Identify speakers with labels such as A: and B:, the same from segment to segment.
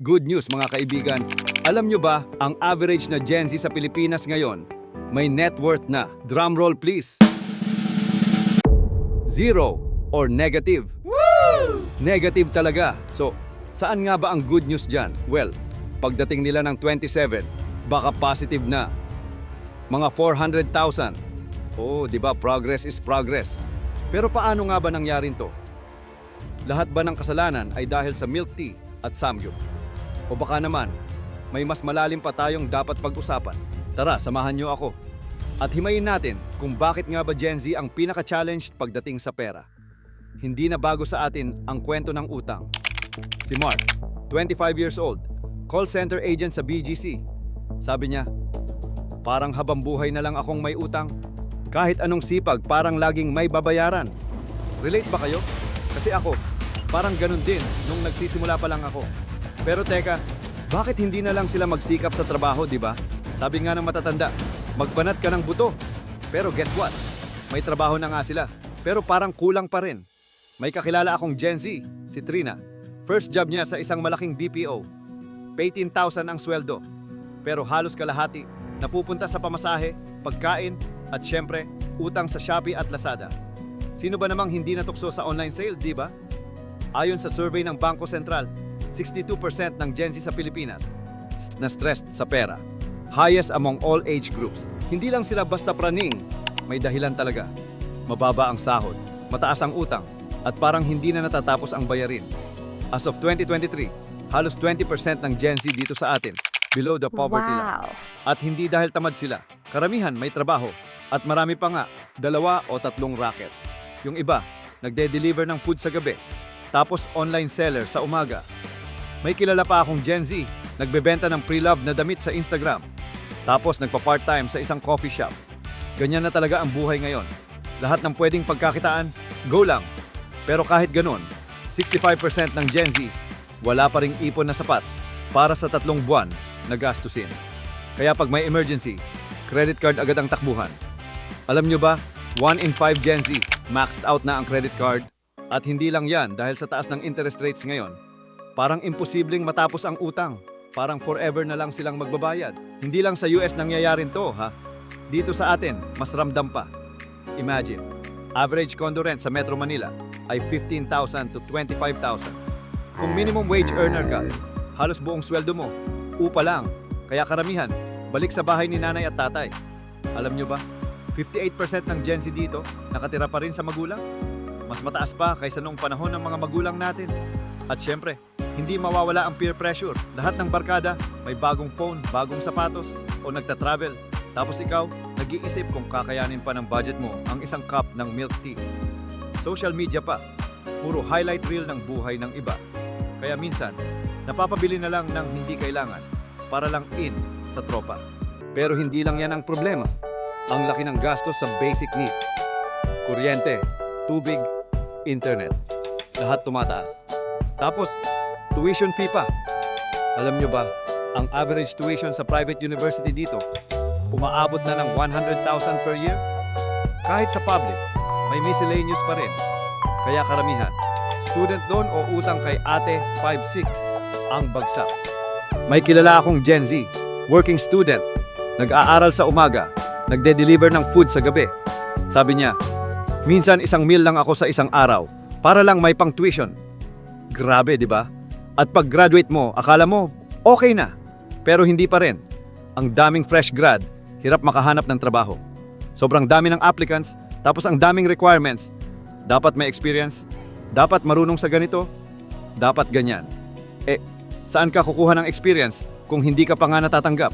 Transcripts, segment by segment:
A: Good news mga kaibigan. Alam nyo ba, ang average na Gen Z sa Pilipinas ngayon may net worth na, drumroll please, zero or negative. Woo! Negative talaga. So, saan nga ba ang good news dyan? Well, pagdating nila ng 27, baka positive na. Mga 400,000. Oh, di ba, progress is progress. Pero paano nga ba nangyarin to? Lahat ba ng kasalanan ay dahil sa milk tea at samgyup? O baka naman, may mas malalim pa tayong dapat pag-usapan. Tara, samahan niyo ako. At himayin natin kung bakit nga ba Gen Z ang pinaka-challenged pagdating sa pera. Hindi na bago sa atin ang kwento ng utang. Si Mark, 25 years old, call center agent sa BGC. Sabi niya, parang habang buhay na lang akong may utang. Kahit anong sipag, parang laging may babayaran. Relate ba kayo? Kasi ako, parang ganun din nung nagsisimula pa lang ako. Pero teka, bakit hindi na lang sila magsikap sa trabaho, di ba? Sabi nga ng matatanda, magbanat ka ng buto. Pero guess what? May trabaho na nga sila. Pero parang kulang pa rin. May kakilala akong Gen Z, si Trina. First job niya sa isang malaking BPO. 18,000 ang sweldo. Pero halos kalahati, napupunta sa pamasahe, pagkain, at syempre, utang sa Shopee at Lazada. Sino ba namang hindi natukso sa online sale, di ba? Ayon sa survey ng Bangko Sentral, 62% ng Gen Z sa Pilipinas na stressed sa pera. Highest among all age groups. Hindi lang sila basta praning, may dahilan talaga. Mababa ang sahod, mataas ang utang, at parang hindi na natatapos ang bayarin. As of 2023, halos 20% ng Gen Z dito sa atin below the poverty line. At hindi dahil tamad sila. Karamihan may trabaho at marami pa nga 2 o 3 racket. Yung iba, nagde-deliver ng food sa gabi, tapos online seller sa umaga. May kilala pa akong Gen Z, nagbebenta ng pre-love na damit sa Instagram. Tapos nagpa-part-time sa isang coffee shop. Ganyan na talaga ang buhay ngayon. Lahat ng pwedeng pagkakitaan, go lang. Pero kahit ganun, 65% ng Gen Z, wala pa ring ipon na sapat para sa 3 buwan na gastusin. Kaya pag may emergency, credit card agad ang takbuhan. Alam nyo ba, 1 in 5 Gen Z, maxed out na ang credit card. At hindi lang yan dahil sa taas ng interest rates ngayon. Parang imposibleng matapos ang utang. Parang forever na lang silang magbabayad. Hindi lang sa US nangyayarin to, ha? Dito sa atin, mas ramdam pa. Imagine, average condo rent sa Metro Manila ay 15,000 to 25,000. Kung minimum wage earner ka, halos buong sweldo mo, upa lang. Kaya karamihan, balik sa bahay ni nanay at tatay. Alam nyo ba, 58% ng Gen Z dito nakatira pa rin sa magulang. Mas mataas pa kaysa noong panahon ng mga magulang natin. At syempre, hindi mawawala ang peer pressure. Lahat ng barkada, may bagong phone, bagong sapatos, o nagta-travel. Tapos ikaw, nag-iisip kung kakayanin pa ng budget mo ang isang cup ng milk tea. Social media pa, puro highlight reel ng buhay ng iba. Kaya minsan, napapabili na lang ng hindi kailangan para lang in sa tropa. Pero hindi lang yan ang problema. Ang laki ng gastos sa basic needs. Kuryente, tubig, internet. Lahat tumataas. Tapos, tuition fee pa. Alam nyo ba, ang average tuition sa private university dito, umaabot na ng 100,000 per year? Kahit sa public, may miscellaneous pa rin. Kaya karamihan, student loan o utang kay ate 5-6 ang bagsak. May kilala akong Gen Z, working student, nag-aaral sa umaga, nagde-deliver ng food sa gabi. Sabi niya, minsan 1 meal lang ako sa isang araw para lang may pang tuition. Grabe, di ba? At pag graduate mo, akala mo, okay na. Pero hindi pa rin. Ang daming fresh grad, hirap makahanap ng trabaho. Sobrang dami ng applicants, tapos ang daming requirements. Dapat may experience, dapat marunong sa ganito, dapat ganyan. Saan ka kukuha ng experience kung hindi ka pa nga natatanggap?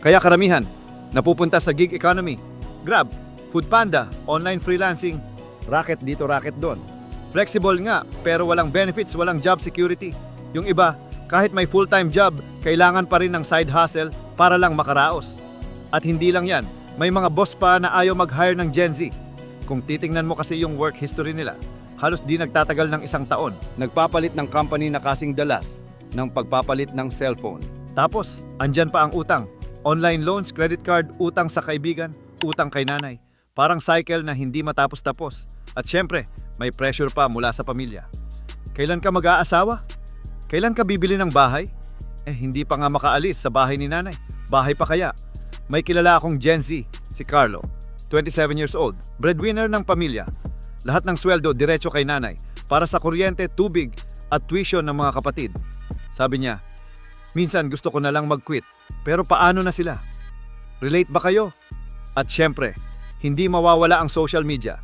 A: Kaya karamihan, napupunta sa gig economy, Grab, Foodpanda, online freelancing, racket dito, racket doon. Flexible nga, pero walang benefits, walang job security. Yung iba, kahit may full-time job, kailangan pa rin ng side hustle para lang makaraos. At hindi lang yan, may mga boss pa na ayaw mag-hire ng Gen Z. Kung titingnan mo kasi yung work history nila, halos di nagtatagal ng 1 taon. Nagpapalit ng company na kasing dalas ng pagpapalit ng cellphone. Tapos, andyan pa ang utang. Online loans, credit card, utang sa kaibigan, utang kay nanay. Parang cycle na hindi matapos-tapos. At syempre, may pressure pa mula sa pamilya. Kailan ka mag-aasawa?
B: Kailan ka bibili ng bahay? Hindi pa nga makaalis sa bahay ni nanay. Bahay pa kaya? May kilala akong Gen Z, si Carlo. 27 years old, breadwinner ng pamilya. Lahat ng sweldo diretso kay nanay para sa kuryente, tubig at tuition ng mga kapatid. Sabi niya, minsan gusto ko na lang mag-quit. Pero paano na sila? Relate ba kayo? At syempre, hindi mawawala ang social media.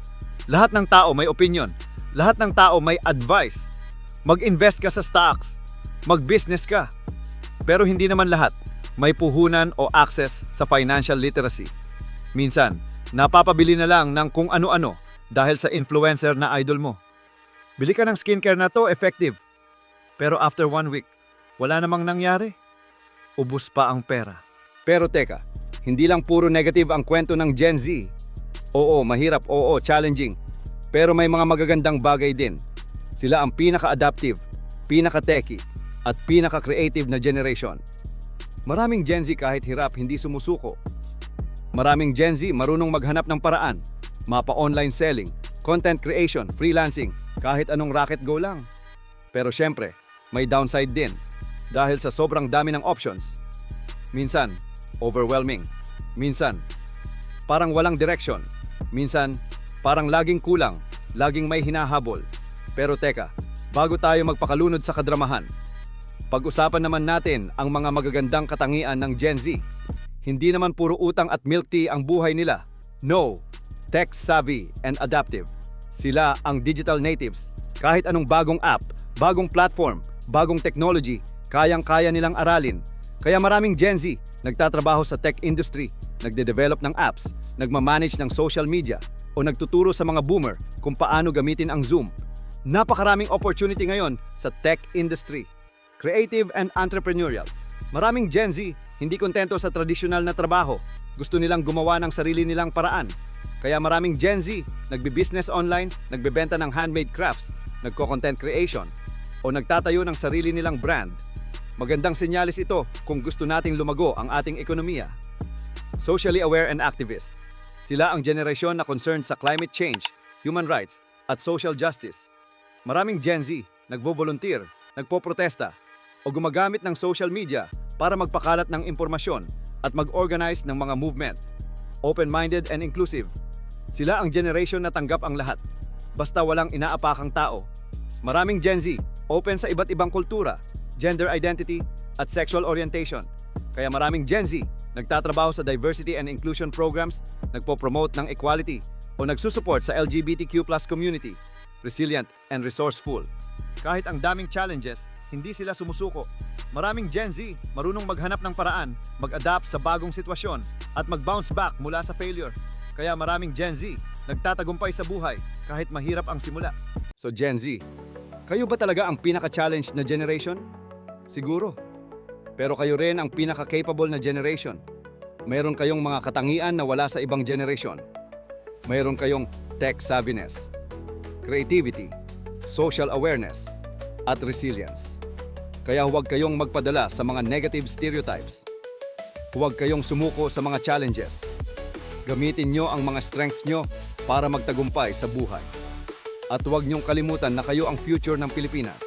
B: Lahat ng tao may opinion. Lahat ng tao may advice. Mag-invest ka sa stocks. Mag-business ka. Pero hindi naman lahat may puhunan o access sa financial literacy. Minsan, napapabili na lang ng kung ano-ano dahil sa influencer na idol mo. Bili ka ng skincare na to, effective. Pero after 1 week, wala namang nangyari. Ubus pa ang pera.
A: Pero teka, hindi lang puro negative ang kwento ng Gen Z. Oo, mahirap, oo, challenging. Pero may mga magagandang bagay din. Sila ang pinaka-adaptive, pinaka-techie, at pinaka-creative na generation. Maraming Gen Z kahit hirap hindi sumusuko. Maraming Gen Z marunong maghanap ng paraan. Mapa online selling, content creation, freelancing, kahit anong racket go lang. Pero syempre, may downside din. Dahil sa sobrang dami ng options. Minsan, overwhelming. Minsan, parang walang direction. Minsan, parang laging kulang, laging may hinahabol. Pero teka, bago tayo magpakalunod sa kadramahan, pag-usapan naman natin ang mga magagandang katangian ng Gen Z. Hindi naman puro utang at milk tea ang buhay nila. No, tech-savvy and adaptive. Sila ang digital natives. Kahit anong bagong app, bagong platform, bagong technology, kayang-kaya nilang aralin. Kaya maraming Gen Z nagtatrabaho sa tech industry, nagde-develop ng apps, nagmamanage ng social media, o nagtuturo sa mga boomer kung paano gamitin ang Zoom. Napakaraming opportunity ngayon sa tech industry. Creative and entrepreneurial. Maraming Gen Z hindi kontento sa tradisyonal na trabaho. Gusto nilang gumawa ng sarili nilang paraan. Kaya maraming Gen Z nagbi-business online, nagbebenta ng handmade crafts, nagko-content creation, o nagtatayo ng sarili nilang brand. Magandang senyalis ito kung gusto nating lumago ang ating ekonomiya. Socially aware and activist. Sila ang generasyon na concerned sa climate change, human rights, at social justice. Maraming Gen Z nagvo-volunteer, nagpo-protesta, o gumagamit ng social media para magpakalat ng impormasyon at mag-organize ng mga movement. Open-minded and inclusive. Sila ang generation na tanggap ang lahat, basta walang inaapakang tao. Maraming Gen Z open sa iba't ibang kultura, gender identity, at sexual orientation. Kaya maraming Gen Z nagtatrabaho sa diversity and inclusion programs, nagpo-promote ng equality, o nagsusupport sa LGBTQ+ community. Resilient and resourceful. Kahit ang daming challenges, hindi sila sumusuko. Maraming Gen Z marunong maghanap ng paraan, mag-adapt sa bagong sitwasyon, at mag-bounce back mula sa failure. Kaya maraming Gen Z nagtatagumpay sa buhay kahit mahirap ang simula. So Gen Z, kayo ba talaga ang pinaka-challenge na generation? Siguro. Pero kayo rin ang pinaka-capable na generation. Mayroon kayong mga katangian na wala sa ibang generation. Mayroon kayong tech savviness, creativity, social awareness, at resilience. Kaya huwag kayong magpadala sa mga negative stereotypes. Huwag kayong sumuko sa mga challenges. Gamitin nyo ang mga strengths nyo para magtagumpay sa buhay. At huwag nyong kalimutan na kayo ang future ng Pilipinas.